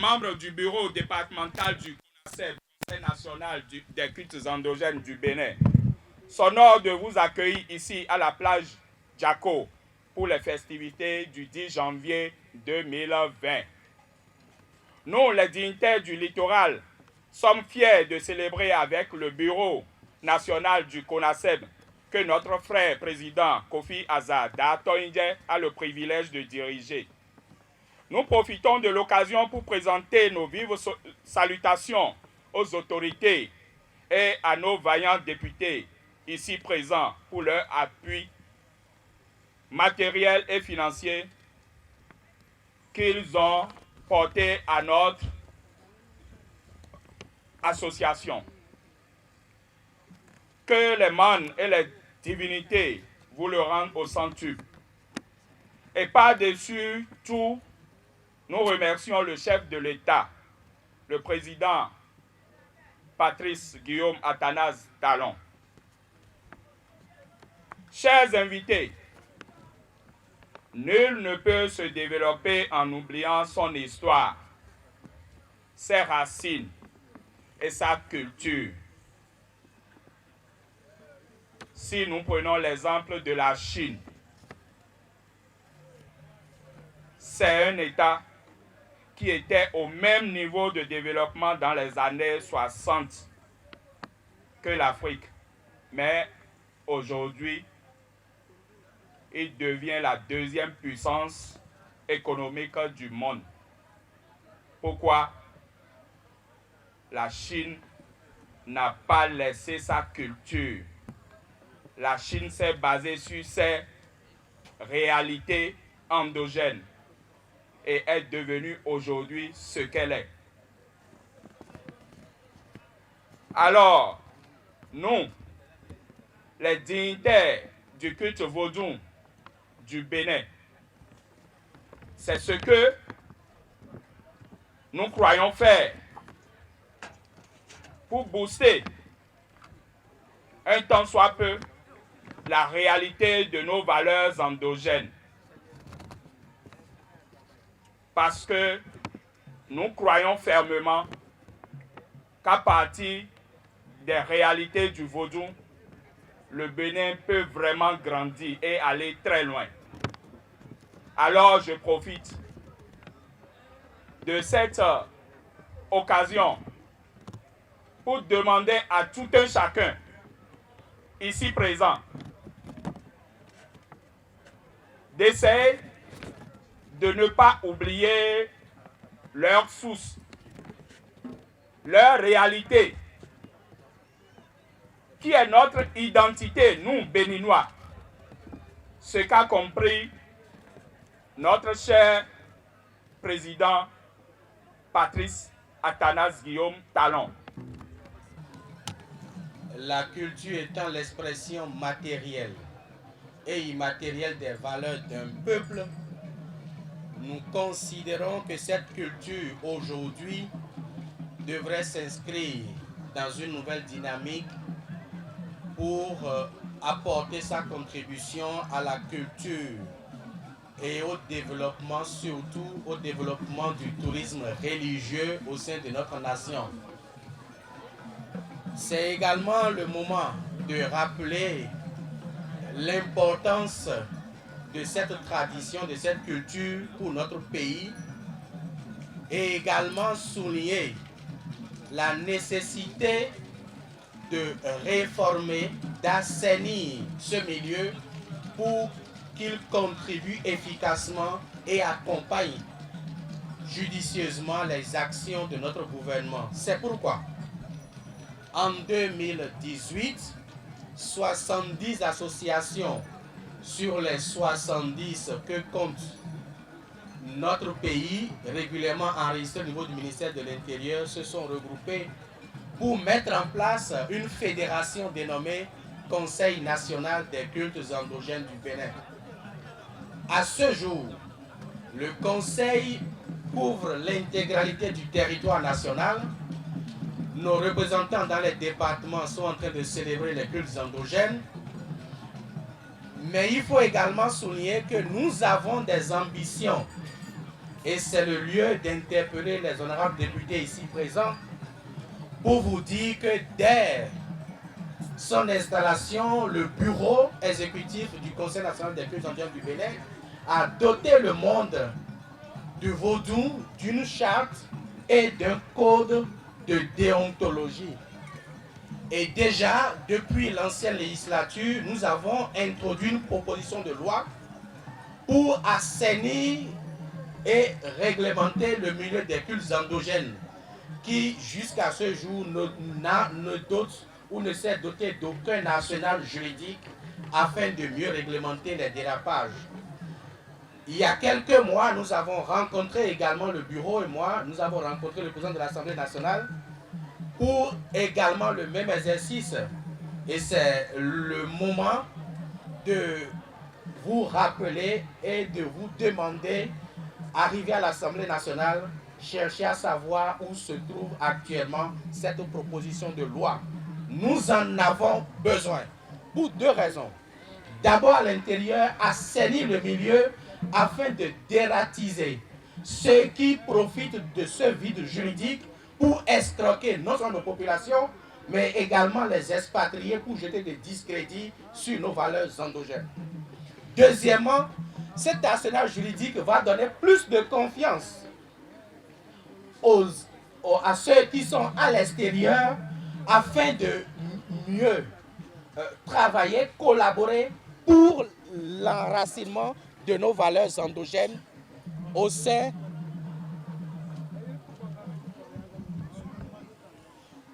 membre du bureau départemental du Conseil national des cultes endogènes du Bénin, s'honore de vous accueillir ici à la plage Djako pour les festivités du 10 janvier 2020. Nous, les dignitaires du littoral, sommes fiers de célébrer avec le bureau national du CONASEB que notre frère président Kofi Azar Datoindje a le privilège de diriger. Nous profitons de l'occasion pour présenter nos vives salutations aux autorités et à nos vaillants députés ici présents pour leur appui matériel et financier qu'ils ont porté à notre association. Que les mânes et les divinités vous le rendent au centuple. Et par-dessus tout, nous remercions le chef de l'État, le président Patrice Guillaume Athanase Talon. Chers invités, nul ne peut se développer en oubliant son histoire, ses racines et sa culture. Si nous prenons l'exemple de la Chine, c'est un État qui était au même niveau de développement dans les années 60 que l'Afrique. Mais aujourd'hui, il devient la deuxième puissance économique du monde. Pourquoi? La Chine n'a pas laissé sa culture. La Chine s'est basée sur ses réalités endogènes et est devenue aujourd'hui ce qu'elle est. Alors, nous, les dignitaires du culte vaudou du Bénin, c'est ce que nous croyons faire pour booster un tant soit peu la réalité de nos valeurs endogènes. Parce que nous croyons fermement qu'à partir des réalités du vaudou, le Bénin peut vraiment grandir et aller très loin. Alors je profite de cette occasion pour demander à tout un chacun ici présent d'essayer de ne pas oublier leur source, leur réalité, qui est notre identité, nous, Béninois. Ce qu'a compris notre cher président Patrice Athanase Guillaume Talon. La culture étant l'expression matérielle et immatérielle des valeurs d'un peuple, nous considérons que cette culture aujourd'hui devrait s'inscrire dans une nouvelle dynamique pour apporter sa contribution à la culture et au développement, surtout au développement du tourisme religieux au sein de notre nation. C'est également le moment de rappeler l'importance de cette tradition, de cette culture pour notre pays et également souligner la nécessité de réformer, d'assainir ce milieu pour qu'il contribue efficacement et accompagne judicieusement les actions de notre gouvernement. C'est pourquoi, en 2018, 70 associations sur les 70 que compte notre pays, régulièrement enregistrées au niveau du ministère de l'Intérieur, se sont regroupées pour mettre en place une fédération dénommée Conseil national des cultes endogènes du Bénin. À ce jour, le Conseil couvre l'intégralité du territoire national. Nos représentants dans les départements sont en train de célébrer les cultes endogènes. Mais il faut également souligner que nous avons des ambitions Et c'est le lieu d'interpeller les honorables députés ici présents pour vous dire que dès son installation, le bureau exécutif du Conseil national des cultes endogènes du Bénin a doté le monde du vaudou d'une charte et d'un code de déontologie. Et déjà, depuis l'ancienne législature, nous avons introduit une proposition de loi pour assainir et réglementer le milieu des cultes endogènes qui, jusqu'à ce jour, ne dote ou ne s'est doté d'aucun arsenal juridique afin de mieux réglementer les dérapages. Il y a quelques mois, nous avons rencontré également le bureau et moi, nous avons rencontré le président de l'Assemblée nationale pour également le même exercice. Et c'est le moment de vous rappeler et de vous demander, arrivé à l'Assemblée nationale, chercher à savoir où se trouve actuellement cette proposition de loi. Nous en avons besoin pour deux raisons. D'abord, à l'intérieur, assainir le milieu afin de dératiser ceux qui profitent de ce vide juridique pour escroquer non seulement nos populations, mais également les expatriés pour jeter des discrédits sur nos valeurs endogènes. Deuxièmement, cet arsenal juridique va donner plus de confiance à ceux qui sont à l'extérieur afin de mieux travailler, collaborer pour l'enracinement de nos valeurs endogènes au sein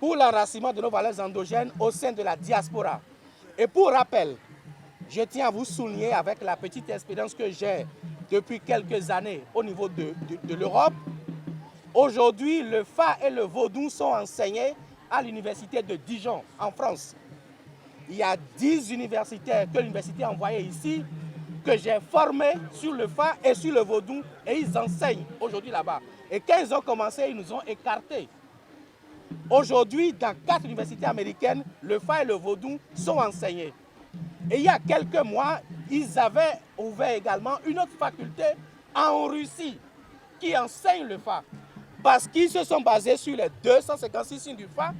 de la diaspora. Et pour rappel, je tiens à vous souligner avec la petite expérience que j'ai depuis quelques années au niveau de l'Europe. Aujourd'hui, le Fa et le vaudou sont enseignés à l'université de Dijon, en France. Il y a 10 universitaires que l'université a envoyés ici, que j'ai formés sur le Fa et sur le vaudou, et ils enseignent aujourd'hui là-bas. Et quand ils ont commencé, ils nous ont écartés. Aujourd'hui, dans 4 universités américaines, le Fa et le vaudou sont enseignés. Et il y a quelques mois, ils avaient ouvert également une autre faculté en Russie qui enseigne le Fa. Parce qu'ils se sont basés sur les 256 signes du Fa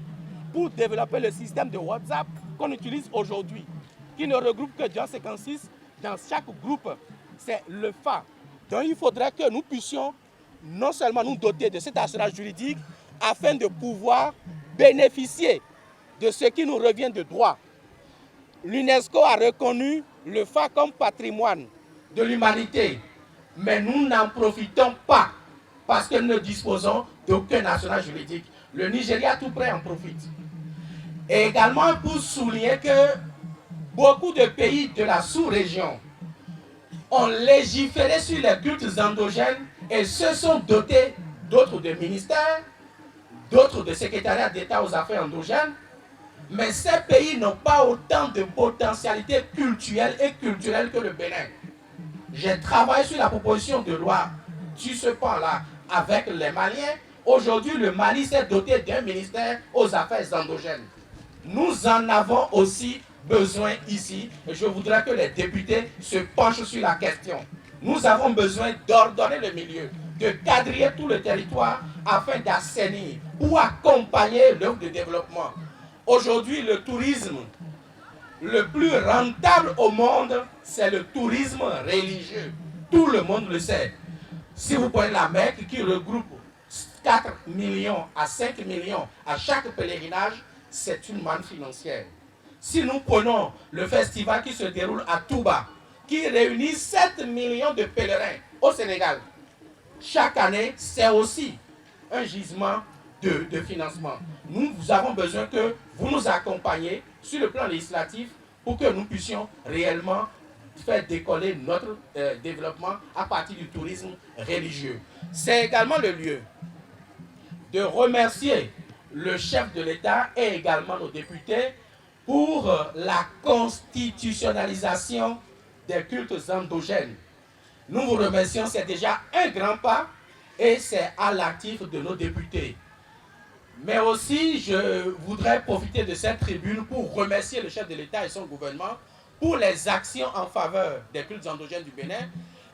pour développer le système de WhatsApp qu'on utilise aujourd'hui, qui ne regroupe que 256 dans chaque groupe. C'est le Fa. Donc il faudrait que nous puissions non seulement nous doter de cet arsenal juridique afin de pouvoir bénéficier de ce qui nous revient de droit. L'UNESCO a reconnu le Fa comme patrimoine de l'humanité, mais nous n'en profitons pas parce que nous ne disposons d'aucun arsenal juridique. Le Nigeria tout près en profite. Et également pour souligner que beaucoup de pays de la sous-région ont légiféré sur les cultes endogènes et se sont dotés d'autres de ministères, d'autres de secrétariats d'État aux affaires endogènes, mais ces pays n'ont pas autant de potentialité culturelle et culturelle que le Bénin. J'ai travaillé sur la proposition de loi sur ce pan-là avec les Maliens. Aujourd'hui, le Mali s'est doté d'un ministère aux affaires endogènes. Nous en avons aussi besoin ici, et je voudrais que les députés se penchent sur la question. Nous avons besoin d'ordonner le milieu, de quadriller tout le territoire afin d'assainir ou accompagner l'œuvre de développement. Aujourd'hui, le tourisme le plus rentable au monde, c'est le tourisme religieux. Tout le monde le sait. Si vous prenez la Mecque qui regroupe 4 millions à 5 millions à chaque pèlerinage, c'est une manne financière. Si nous prenons le festival qui se déroule à Touba, qui réunit 7 millions de pèlerins au Sénégal, chaque année, c'est aussi un gisement de financement. Nous avons besoin que vous nous accompagniez sur le plan législatif pour que nous puissions réellement faire décoller notre développement à partir du tourisme religieux. C'est également le lieu de remercier le chef de l'État et également nos députés pour la constitutionnalisation des cultes endogènes. Nous vous remercions, c'est déjà un grand pas et c'est à l'actif de nos députés. Mais aussi, je voudrais profiter de cette tribune pour remercier le chef de l'État et son gouvernement pour les actions en faveur des cultes endogènes du Bénin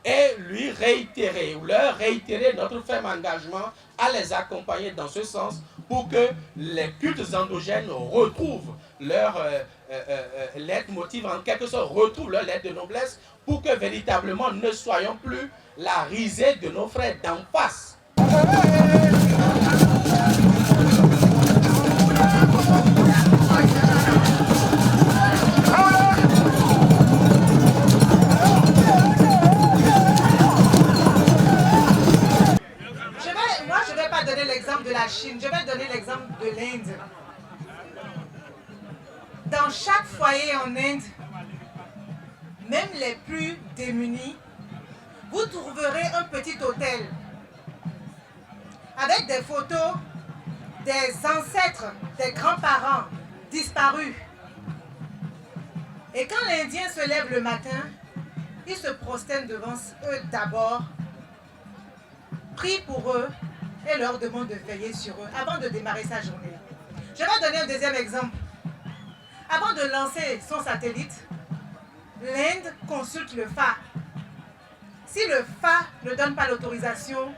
et lui réitérer, ou leur réitérer notre ferme engagement à les accompagner dans ce sens pour que les cultes endogènes retrouvent leur leitmotiv, en quelque sorte, retrouvent leur lettre de noblesse, pour que véritablement ne soyons plus la risée de nos frères d'en face. Je ne vais pas donner l'exemple de la Chine, je vais donner l'exemple de l'Inde. Dans chaque foyer en Inde, même les plus démunis, vous trouverez un petit hôtel avec des photos des ancêtres, des grands-parents disparus. Et quand l'Indien se lève le matin, il se prosterne devant eux d'abord, prie pour eux et leur demande de veiller sur eux avant de démarrer sa journée. Je vais donner un deuxième exemple. Avant de lancer son satellite, l'Inde consulte le FA. Si le FA ne donne pas l'autorisation,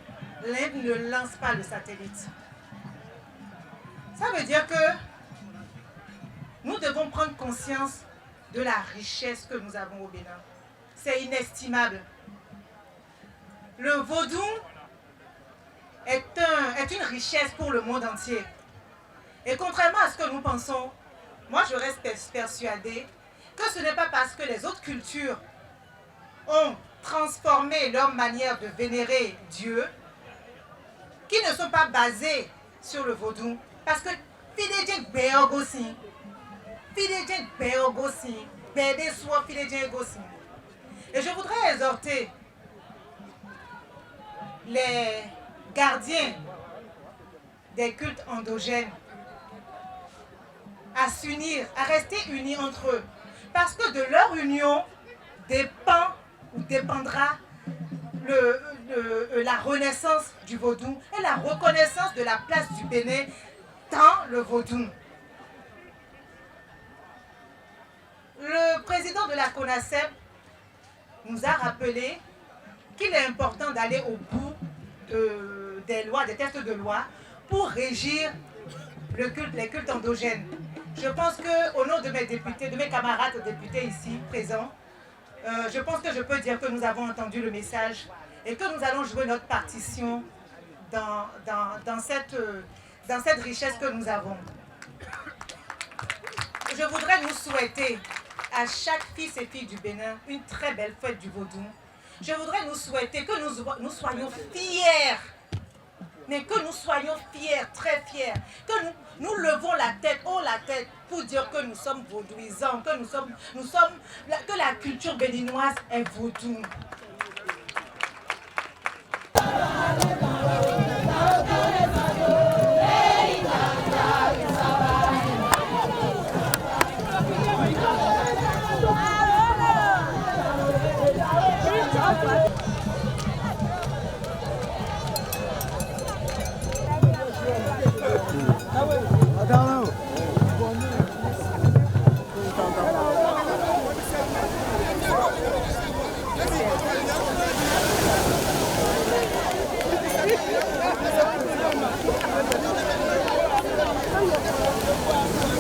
l'Inde ne lance pas le satellite. Ça veut dire que nous devons prendre conscience de la richesse que nous avons au Bénin. C'est inestimable. Le vaudou est une richesse pour le monde entier. Et contrairement à ce que nous pensons, moi je reste persuadée que ce n'est pas parce que les autres cultures ont transformé leur manière de vénérer Dieu qui ne sont pas basées sur le vaudou. Parce que et je voudrais exhorter les gardiens des cultes endogènes à s'unir, à rester unis entre eux. Parce que de leur union dépend ou dépendra la renaissance du vaudou et la reconnaissance de la place du Bénin dans le vaudou. Le président de la CONACEP nous a rappelé qu'il est important d'aller au bout des lois, des textes de loi pour régir les cultes endogènes. Je pense qu'au nom de mes députés, de mes camarades députés ici présents, je pense que je peux dire que nous avons entendu le message et que nous allons jouer notre partition dans cette richesse que nous avons. Je voudrais nous souhaiter à chaque fils et fille du Bénin une très belle fête du vaudou. Je voudrais nous souhaiter que nous soyons fiers, mais que nous soyons fiers, très fiers, que nous levons la tête, haut la tête, pour dire que nous sommes vaudouisants, que la culture béninoise est vaudou. Thank you.